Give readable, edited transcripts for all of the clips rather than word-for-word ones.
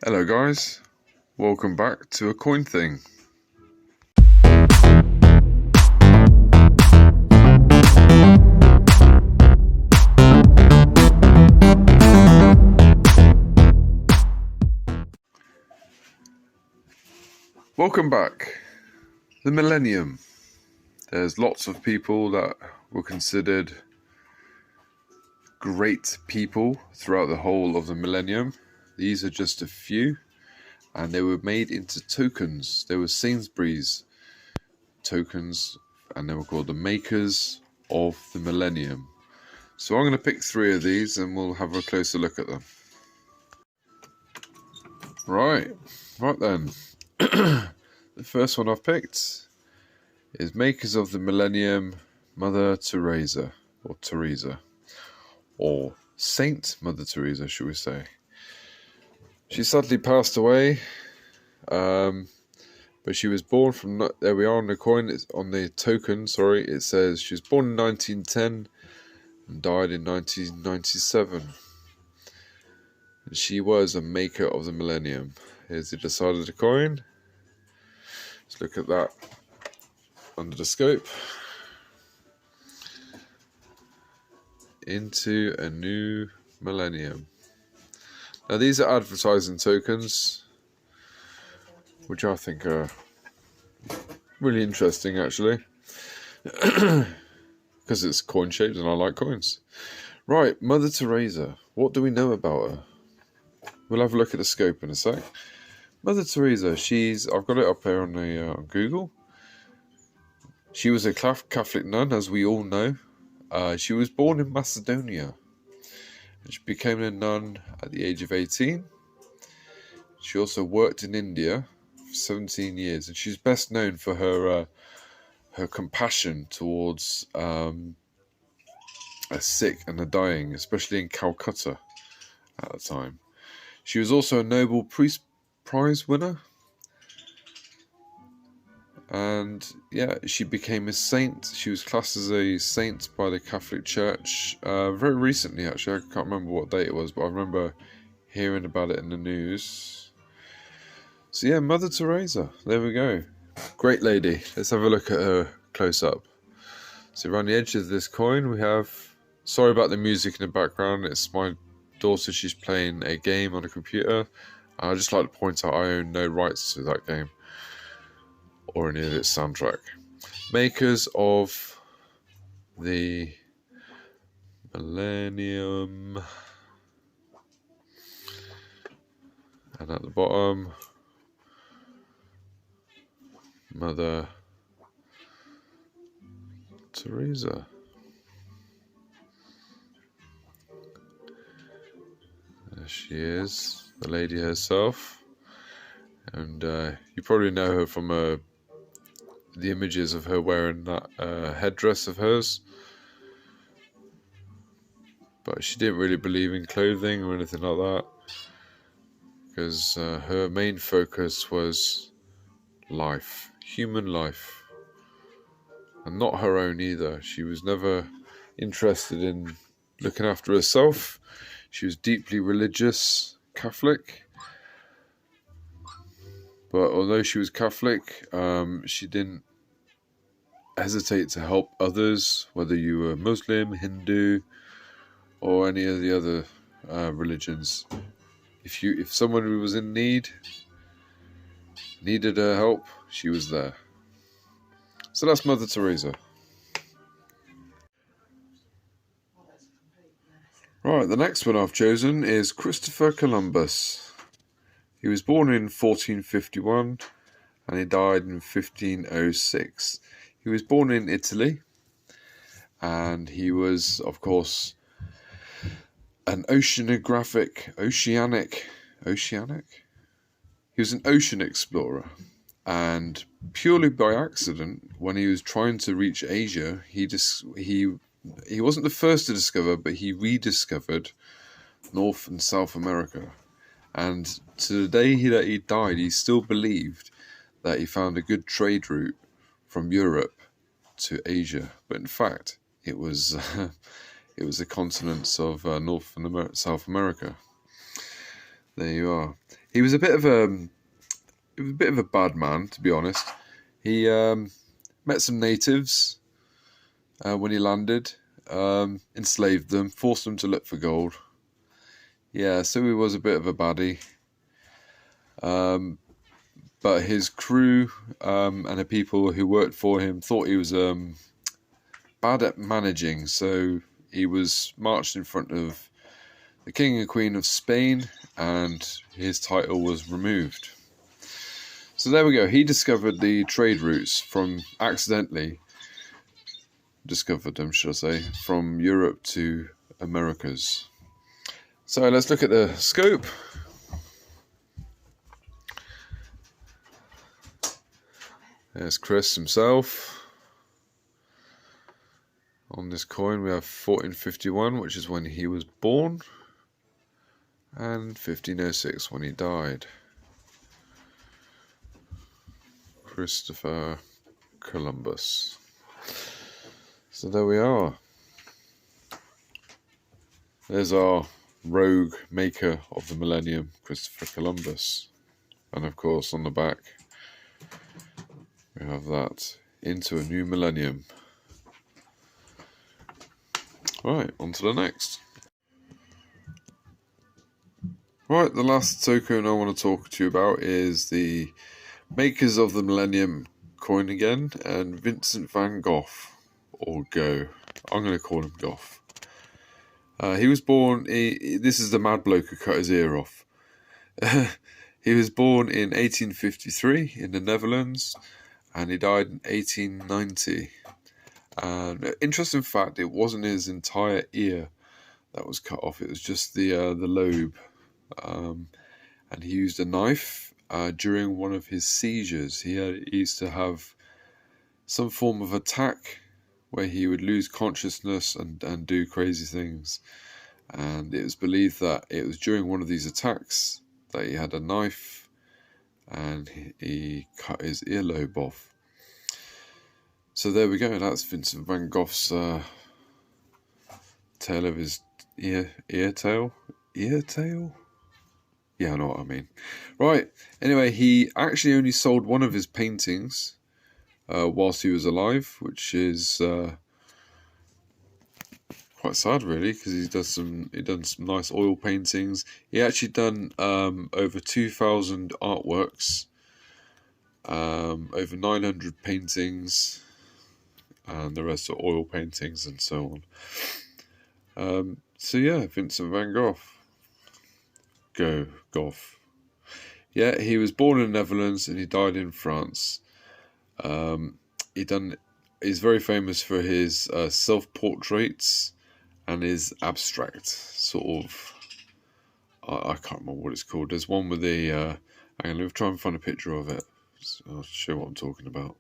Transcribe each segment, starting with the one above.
Hello guys, welcome back to A Coin Thing. Welcome back. The Millennium. There's lots of people that were considered great people throughout the whole of the Millennium. These are just a few, and they were made into tokens. They were Sainsbury's tokens, and they were called the makers of the Millennium. So I'm going to pick 3 of these and we'll have a closer look at them. Right then. The first one I've picked is Makers of the Millennium, Mother Teresa, or Saint Mother Teresa, should we say. She sadly passed away, but she was born from, there we are on the coin, it's on the token, sorry, it says she was born in 1910 and died in 1997. And she was a maker of the Millennium. Here's the other side of the coin. Let's look at that under the scope. Into a new millennium. Now these are advertising tokens, which I think are really interesting actually, because it's coin shaped and I like coins. Right, Mother Teresa. What do we know about her? We'll have a look at the scope in a sec. Mother Teresa, I've got it up here on Google. She was a Catholic nun, as we all know. She was born in Macedonia. And she became a nun at the age of 18. She also worked in India for 17 years. And she's best known for her compassion towards the sick and the dying, especially in Calcutta at the time. She was also a Nobel Prize winner. And yeah, she became a saint. She was classed as a saint by the Catholic Church very recently, actually. I can't remember what date it was, but I remember hearing about it in the news. So yeah, Mother Teresa. There we go. Great lady. Let's have a look at her close up. So around the edge of this coin we have... Sorry about the music in the background. It's my daughter. She's playing a game on a computer. I'd just like to point out I own no rights to that game or any of its soundtrack. Makers of the Millennium. And at the bottom, Mother Teresa. There she is, the lady herself. And you probably know her from the images of her wearing that headdress of hers. But she didn't really believe in clothing or anything like that, because her main focus was life, human life, and not her own either. She was never interested in looking after herself. She was deeply religious, Catholic. But although she was Catholic, she didn't hesitate to help others, whether you were Muslim, Hindu, or any of the other religions. If someone was in need, needed her help, she was there. So that's Mother Teresa. Right, the next one I've chosen is Christopher Columbus. He was born in 1451 and he died in 1506. He was born in Italy, and he was, of course, an oceanic. He was an ocean explorer, and purely by accident, when he was trying to reach Asia, he wasn't the first to discover, but he rediscovered North and South America. And to the day that he died, he still believed that he found a good trade route from Europe to Asia. But in fact, it was the continents of North and South America. There you are. He was a bit of a bad man, to be honest. He met some natives when he landed, enslaved them, forced them to look for gold. Yeah, so he was a bit of a baddie. But his crew and the people who worked for him thought he was bad at managing, so he was marched in front of the King and Queen of Spain, and his title was removed. So there we go. He discovered the trade routes accidentally discovered them, should I say, from Europe to Americas. So let's look at the scope. There's Chris himself. On this coin we have 1451, which is when he was born, and 1506 when he died. Christopher Columbus. So there we are. There's our rogue maker of the Millennium, Christopher Columbus. And of course on the back we have that, into a new millennium. Right, on to the next. Right, the last token I want to talk to you about is the makers of the Millennium coin again, and Vincent Van Gogh, or Go. I'm going to call him Goff. He was born, this is the mad bloke who cut his ear off. He was born in 1853 in the Netherlands, and he died in 1890. And interesting fact, it wasn't his entire ear that was cut off, it was just the lobe. And he used a knife during one of his seizures. He used to have some form of attack where he would lose consciousness and do crazy things. And it was believed that it was during one of these attacks that he had a knife and he cut his earlobe off. So there we go, that's Vincent Van Gogh's tail of his ear tail? Ear tail? Yeah, I know what I mean. Right, anyway, he actually only sold one of his paintings whilst he was alive, which is quite sad really, because he done some nice oil paintings. He actually done over 2,000 artworks, over 900 paintings, and the rest are oil paintings and so on. So yeah, Vincent Van Gogh. Goff. Yeah, he was born in the Netherlands and he died in France. He's very famous for his self-portraits and his abstract sort of. I can't remember what it's called. There's one with the. Hang on, let me try and find a picture of it. I'll show you what I'm talking about.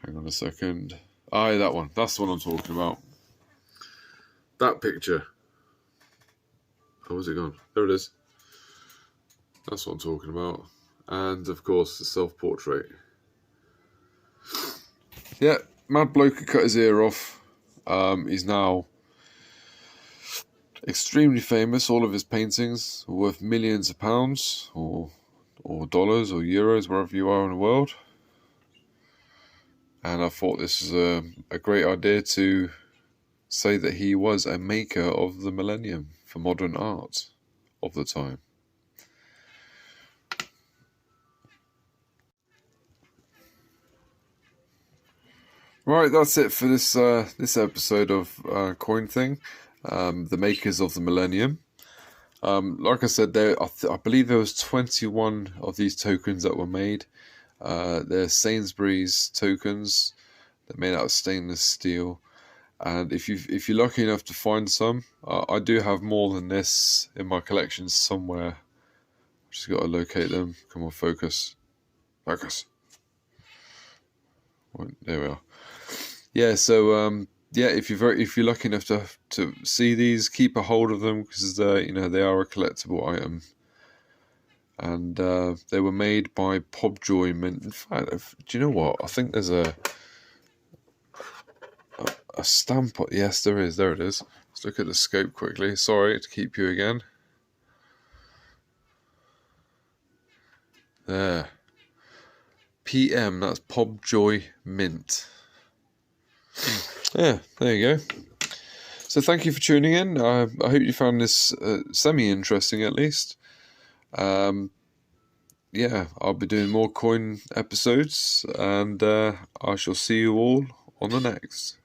Hang on a second. Yeah, that one. That's the one I'm talking about. That picture. Oh, where's it gone? There it is. That's what I'm talking about. And, of course, the self-portrait. Yeah, mad bloke who cut his ear off. He's now extremely famous. All of his paintings are worth millions of pounds, or dollars, or euros, wherever you are in the world. And I thought this was a great idea to say that he was a maker of the Millennium for modern art of the time. Right, that's it for this episode of Coin Thing, the makers of the Millennium. Like I said, I believe there was 21 of these tokens that were made. They're Sainsbury's tokens. They're made out of stainless steel. And if you're lucky enough to find some, I do have more than this in my collection somewhere. Just got to locate them. Come on, focus. Right, there we are. Yeah, so yeah, if you're lucky enough to see these, keep a hold of them, because they are a collectible item. And they were made by Pobjoy Mint. In fact, do you know what? I think there's a stamp. Yes, there is. There it is. Let's look at the scope quickly. Sorry to keep you again. There. PM, that's Pobjoy Mint. Yeah, there you go. So thank you for tuning in. I hope you found this semi-interesting at least. Yeah, I'll be doing more coin episodes, and I shall see you all on the next.